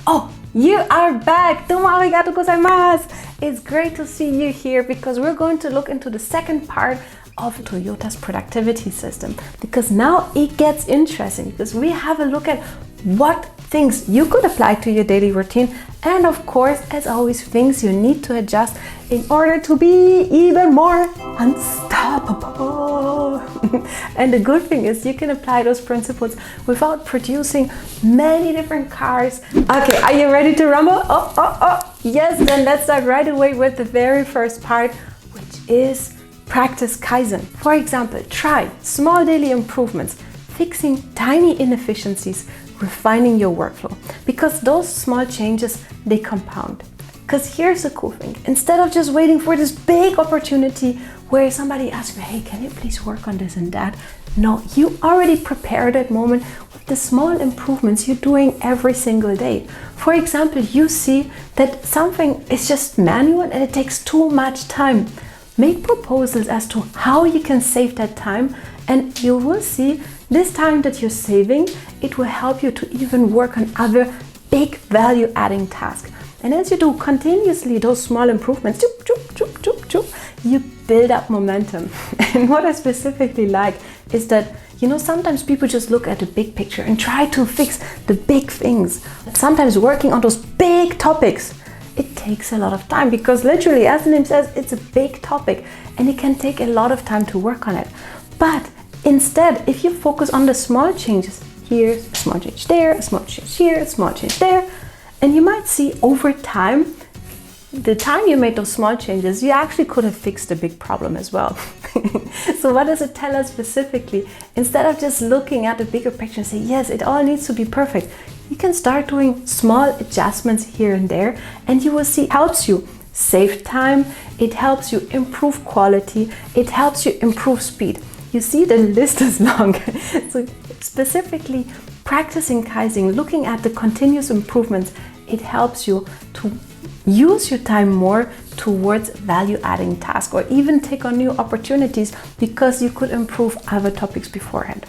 Oh, you are back! Domo arigato gozaimasu! It's great to see you here because we're going to look into the second part of Toyota's productivity system, because now it gets interesting because we have a look at what things you could apply to your daily routine, and of course, as always, things you need to adjust in order to be even more unstoppable. And the good thing is you can apply those principles without producing many different cars. Okay, are you ready to rumble? Oh. Yes, then let's start right away with the very first part, which is practice Kaizen. For example, try small daily improvements, fixing tiny inefficiencies, refining your workflow, because those small changes, they compound. Because here's the cool thing, instead of just waiting for this big opportunity where somebody asks you, hey, can you please work on this and that? No, you already prepared that moment with the small improvements you're doing every single day. For example, you see that something is just manual and it takes too much time. Make proposals as to how you can save that time, and you will see this time that you're saving, it will help you to even work on other big value adding tasks. And as you do continuously those small improvements, you build up momentum. And what I specifically like is that, you know, sometimes people just look at the big picture and try to fix the big things. Sometimes working on those big topics, it takes a lot of time because literally, as the name says, it's a big topic and it can take a lot of time to work on it. But instead, if you focus on the small changes, here, a small change there, a small change here, a small change there, and you might see over time, the time you made those small changes, you actually could have fixed a big problem as well. So what does it tell us specifically? Instead of just looking at the bigger picture and say, yes, it all needs to be perfect, you can start doing small adjustments here and there, and you will see it helps you save time, it helps you improve quality, it helps you improve speed. You see, the list is long. So specifically practicing Kaizen, looking at the continuous improvements, it helps you to use your time more towards value-adding tasks or even take on new opportunities because you could improve other topics beforehand.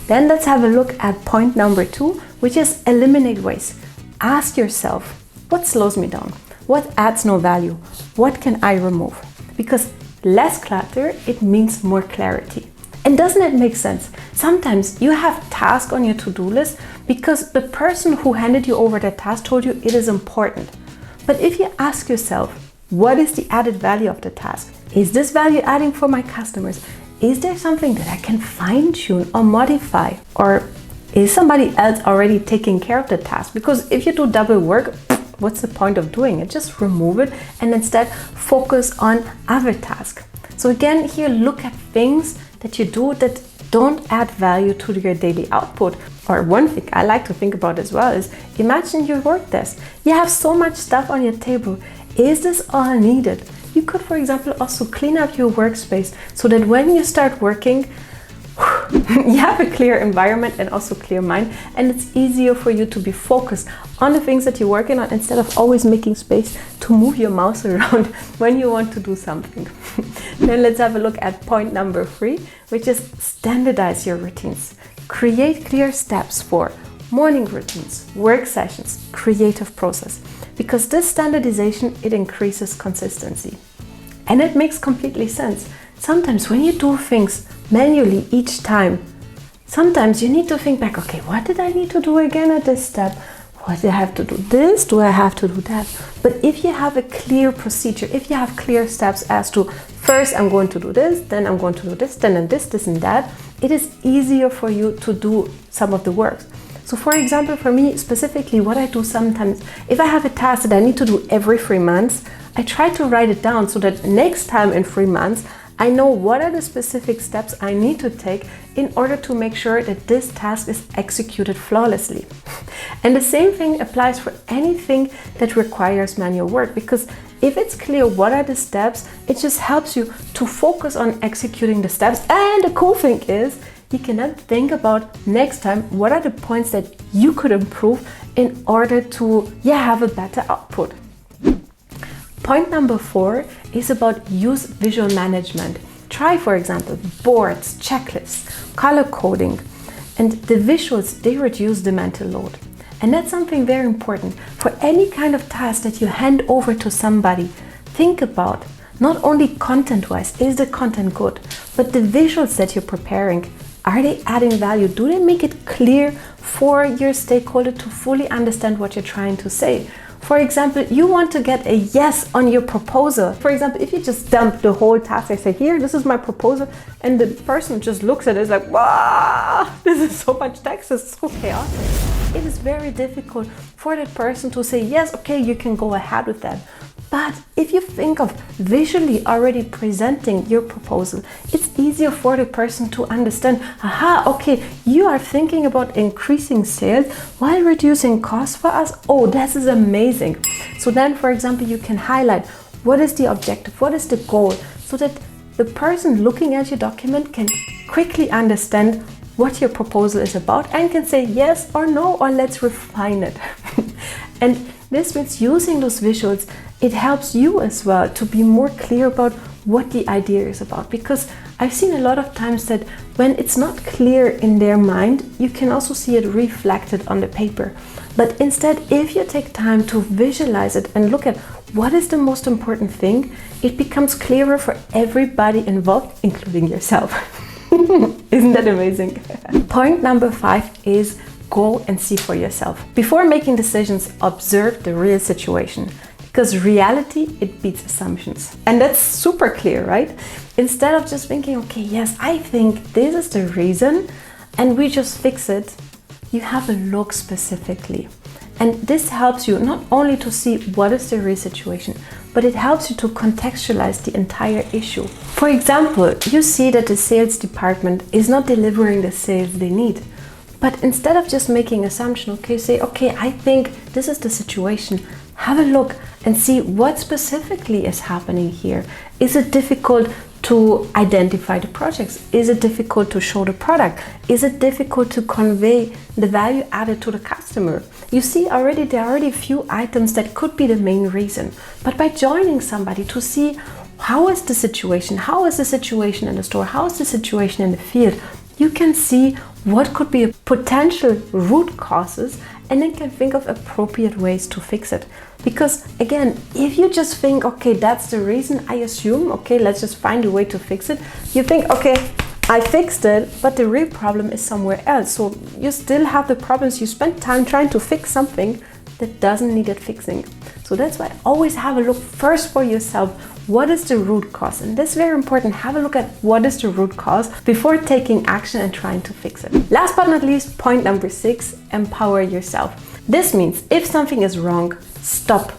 Then let's have a look at point number 2, which is eliminate waste. Ask yourself, what slows me down? What adds no value? What can I remove? Because less clutter, it means more clarity. And doesn't it make sense? Sometimes you have tasks on your to-do list because the person who handed you over that task told you it is important. But if you ask yourself, what is the added value of the task? Is this value adding for my customers? Is there something that I can fine-tune or modify? Or is somebody else already taking care of the task? Because if you do double work, what's the point of doing it? Just remove it and instead focus on other tasks. So again, here look at things that you do that don't add value to your daily output. Or one thing I like to think about as well is, imagine your work desk. You have so much stuff on your table. Is this all needed? You could, for example, also clean up your workspace so that when you start working, you have a clear environment and also clear mind, and it's easier for you to be focused on the things that you're working on instead of always making space to move your mouse around when you want to do something. Then let's have a look at point number 3, which is standardize your routines. Create clear steps for morning routines, work sessions, creative process, because this standardization, it increases consistency. And it makes completely sense. Sometimes when you do things manually each time, sometimes you need to think back, okay, what did I need to do again at this step? What do I have to do this? Do I have to do that? But if you have a clear procedure, if you have clear steps as to first I'm going to do this, then I'm going to do this, then this and that, it is easier for you to do some of the work. So for example, for me specifically, what I do sometimes, if I have a task that I need to do every 3 months, I try to write it down so that next time in 3 months, I know what are the specific steps I need to take in order to make sure that this task is executed flawlessly. And the same thing applies for anything that requires manual work, because if it's clear what are the steps, it just helps you to focus on executing the steps. And the cool thing is, you can then think about next time, what are the points that you could improve in order to have a better output. Point number 4 is about use visual management. Try, for example, boards, checklists, color coding, and the visuals, they reduce the mental load. And that's something very important. For any kind of task that you hand over to somebody, think about not only content-wise, is the content good, but the visuals that you're preparing, are they adding value? Do they make it clear for your stakeholder to fully understand what you're trying to say? For example, you want to get a yes on your proposal. For example, if you just dump the whole task, I say, here, this is my proposal, and the person just looks at it, is like, wow, this is so much text, it's so chaotic. It is very difficult for that person to say, yes, okay, you can go ahead with that. But if you think of visually already presenting your proposal, it's easier for the person to understand, aha, okay, you are thinking about increasing sales while reducing costs for us. Oh, this is amazing. So then, for example, you can highlight what is the objective, what is the goal, so that the person looking at your document can quickly understand what your proposal is about and can say yes or no, or let's refine it. And this means using those visuals, it helps you as well to be more clear about what the idea is about. Because I've seen a lot of times that when it's not clear in their mind, you can also see it reflected on the paper. But instead, if you take time to visualize it and look at what is the most important thing, it becomes clearer for everybody involved, including yourself. Isn't that amazing? Point number 5 is go and see for yourself. Before making decisions, observe the real situation. Because reality, it beats assumptions. And that's super clear, right? Instead of just thinking, okay, yes, I think this is the reason, and we just fix it, you have a look specifically. And this helps you not only to see what is the real situation, but it helps you to contextualize the entire issue. For example, you see that the sales department is not delivering the sales they need. But instead of just making assumption, okay, say, okay, I think this is the situation. Have a look and see what specifically is happening here. Is it difficult to identify the projects? Is it difficult to show the product? Is it difficult to convey the value added to the customer? You see already there are already a few items that could be the main reason. But by joining somebody to see how is the situation in the store, how is the situation in the field, you can see what could be potential root causes and then can think of appropriate ways to fix it. Because again, if you just think, okay, that's the reason, I assume, okay, let's just find a way to fix it. You think, okay, I fixed it, but the real problem is somewhere else. So you still have the problems. You spend time trying to fix something that doesn't need it fixing. So that's why always have a look first for yourself. What is the root cause? And that's very important. Have a look at what is the root cause before taking action and trying to fix it. Last but not least, point number 6, empower yourself. This means if something is wrong, stop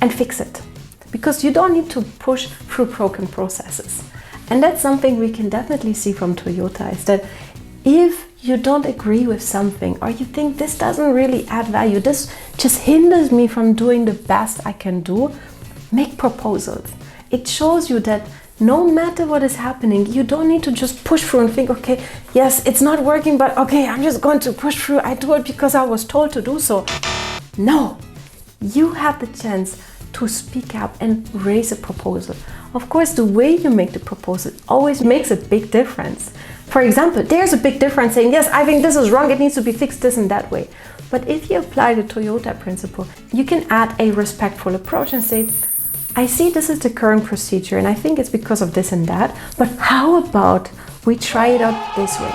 and fix it. Because you don't need to push through broken processes. And that's something we can definitely see from Toyota, is that if you don't agree with something, or you think this doesn't really add value, this just hinders me from doing the best I can do, make proposals. It shows you that no matter what is happening, you don't need to just push through and think, okay, yes, it's not working, but okay, I'm just going to push through. I do it because I was told to do so. No, you have the chance to speak up and raise a proposal. Of course, the way you make the proposal always makes a big difference. For example, there's a big difference saying, yes, I think this is wrong, it needs to be fixed this and that way. But if you apply the Toyota principle, you can add a respectful approach and say, I see this is the current procedure and I think it's because of this and that, but how about we try it out this way?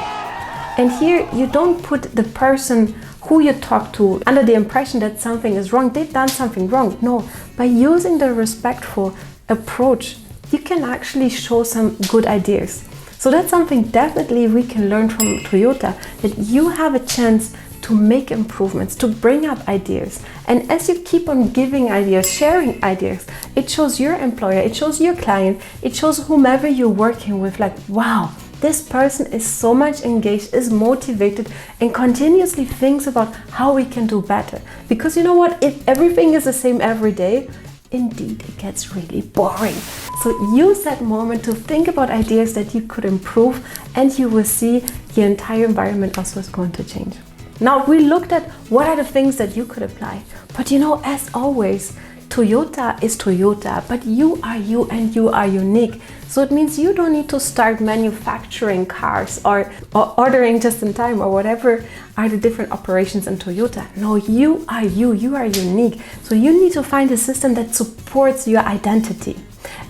And here you don't put the person who you talk to under the impression that something is wrong, they've done something wrong. No, by using the respectful approach, you can actually show some good ideas. So that's something definitely we can learn from Toyota, that you have a chance to make improvements, to bring up ideas. And as you keep on giving ideas, sharing ideas, it shows your employer, it shows your client, it shows whomever you're working with, like, wow, this person is so much engaged, is motivated, and continuously thinks about how we can do better. Because you know what, if everything is the same every day, indeed it gets really boring. So use that moment to think about ideas that you could improve, and you will see your entire environment also is going to change. Now we looked at what are the things that you could apply, but you know, as always, Toyota is Toyota, but you are you and you are unique. So it means you don't need to start manufacturing cars or ordering just in time or whatever are the different operations in Toyota. No, you are you are unique. So you need to find a system that supports your identity.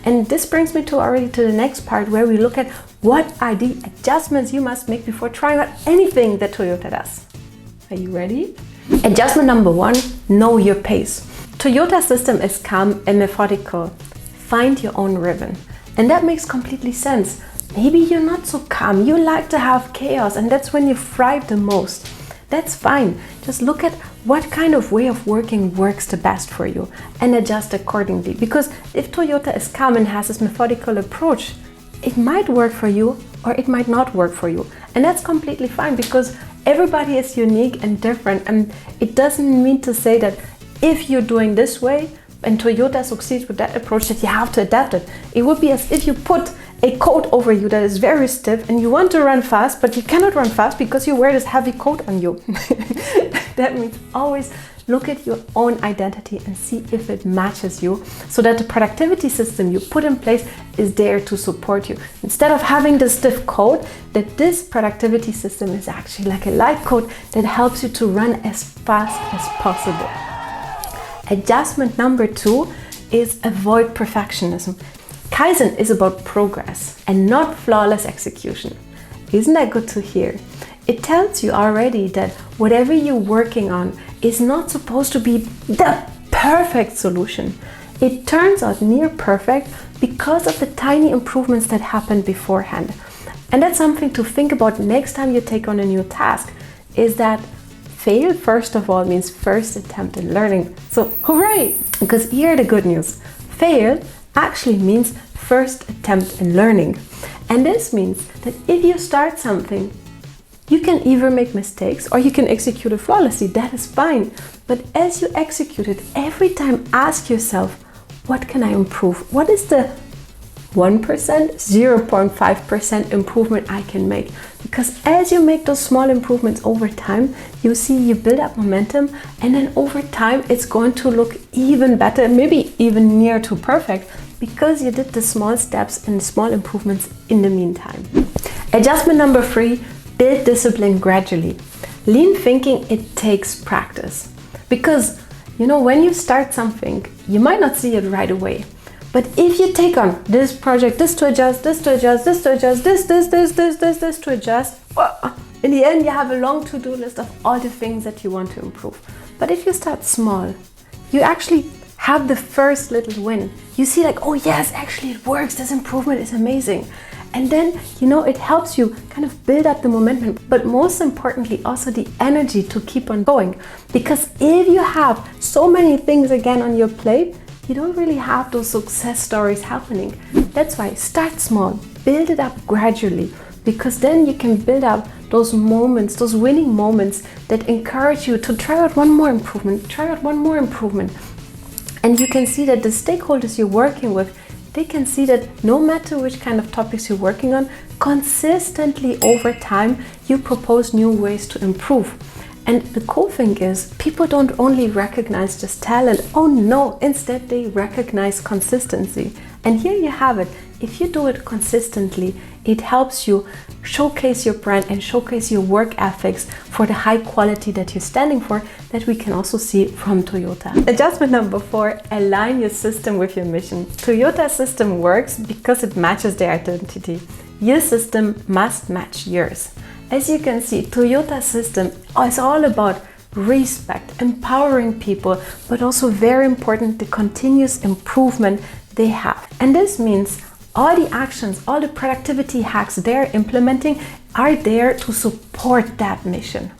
And this brings me already to the next part where we look at what are the adjustments you must make before trying out anything that Toyota does. Are you ready? Adjustment number 1, know your pace. Toyota's system is calm and methodical. Find your own rhythm. And that makes completely sense. Maybe you're not so calm, you like to have chaos, and that's when you thrive the most. That's fine. Just look at what kind of way of working works the best for you and adjust accordingly. Because if Toyota is calm and has this methodical approach, it might work for you or it might not work for you. And that's completely fine because everybody is unique and different. And it doesn't mean to say that if you're doing this way and Toyota succeeds with that approach that you have to adapt it. It would be as if you put a coat over you that is very stiff and you want to run fast, but you cannot run fast because you wear this heavy coat on you. That means always look at your own identity and see if it matches you so that the productivity system you put in place is there to support you. Instead of having the stiff coat, that this productivity system is actually like a light coat that helps you to run as fast as possible. Adjustment number 2 is avoid perfectionism. Kaizen is about progress and not flawless execution. Isn't that good to hear? It tells you already that whatever you're working on is not supposed to be the perfect solution. It turns out near perfect because of the tiny improvements that happened beforehand. And that's something to think about next time you take on a new task, is that fail, first of all, means first attempt in learning. So hooray! Because here the good news. Fail actually means first attempt in learning. And this means that if you start something, you can either make mistakes or you can execute it flawlessly. That is fine. But as you execute it, every time ask yourself, what can I improve? What is the 1%, 0.5% improvement I can make? Because as you make those small improvements over time, you see you build up momentum, and then over time it's going to look even better, maybe even near to perfect, because you did the small steps and small improvements in the meantime. Adjustment number 3, build discipline gradually. Lean thinking, it takes practice. Because, you know, when you start something, you might not see it right away. But if you take on this project, this to adjust, this to adjust, this to adjust, this to adjust, in the end you have a long to-do list of all the things that you want to improve. But if you start small, you actually have the first little win. You see like, oh yes, actually it works, this improvement is amazing. And then, you know, it helps you kind of build up the momentum, but most importantly, also the energy to keep on going. Because if you have so many things again on your plate, you don't really have those success stories happening. That's why start small, build it up gradually, because then you can build up those moments, those winning moments that encourage you to try out one more improvement, And you can see that the stakeholders you're working with, they can see that no matter which kind of topics you're working on, consistently over time, you propose new ways to improve. And the cool thing is, people don't only recognize just talent, oh no, instead they recognize consistency. And here you have it. If you do it consistently, it helps you showcase your brand and showcase your work ethics for the high quality that you're standing for, that we can also see from Toyota. Adjustment number 4, align your system with your mission. Toyota's system works because it matches their identity. Your system must match yours. As you can see, Toyota's system is all about respect, empowering people, but also very important, the continuous improvement they have. And this means all the actions, all the productivity hacks they're implementing are there to support that mission.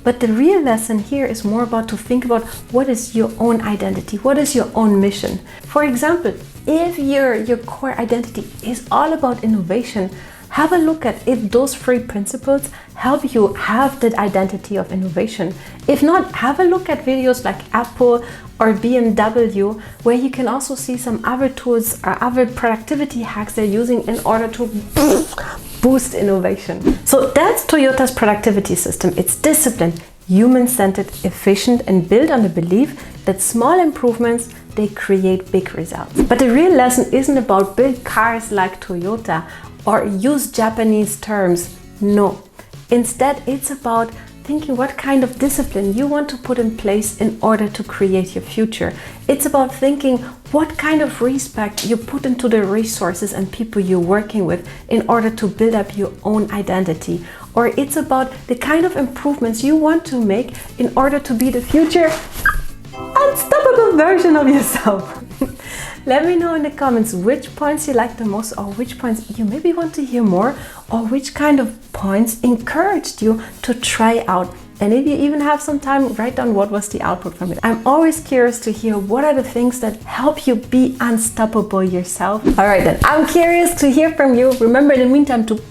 But the real lesson here is more about to think about what is your own identity, what is your own mission. For example, if your core identity is all about innovation, have a look at if those 3 principles help you have that identity of innovation. If not, have a look at videos like Apple or BMW, where you can also see some other tools or other productivity hacks they're using in order to boost innovation. So that's Toyota's productivity system. It's discipline. human-centered, efficient, and built on the belief that small improvements, they create big results. But the real lesson isn't about build cars like Toyota or use Japanese terms. No. Instead, it's about thinking what kind of discipline you want to put in place in order to create your future. It's about thinking what kind of respect you put into the resources and people you're working with in order to build up your own identity. Or it's about the kind of improvements you want to make in order to be the future unstoppable version of yourself. Let me know in the comments which points you like the most, or which points you maybe want to hear more, or which kind of points encouraged you to try out. And if you even have some time, write down what was the output from it. I'm always curious to hear what are the things that help you be unstoppable yourself. All right then, I'm curious to hear from you. Remember in the meantime to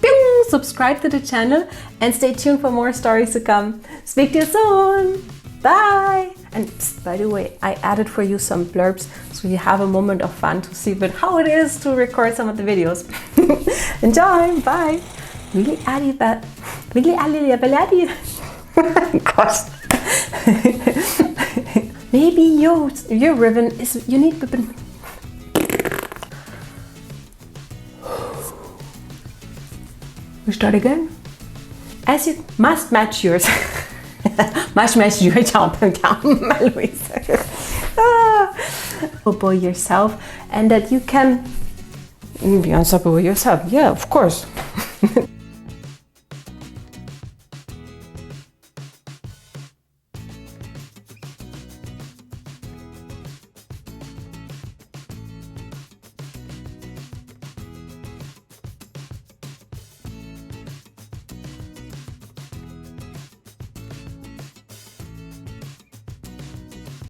subscribe to the channel and stay tuned for more stories to come. Speak to you soon. Bye! And psst, by the way, I added for you some blurbs so you have a moment of fun to see how it is to record some of the videos. Enjoy! Bye! Really addy but really addy. Gosh. Maybe your ribbon is you need ribbon. We start again. As you must match yours. Must match your jump down, Luise. Yourself, and that you can be unstoppable yourself. Yeah, of course.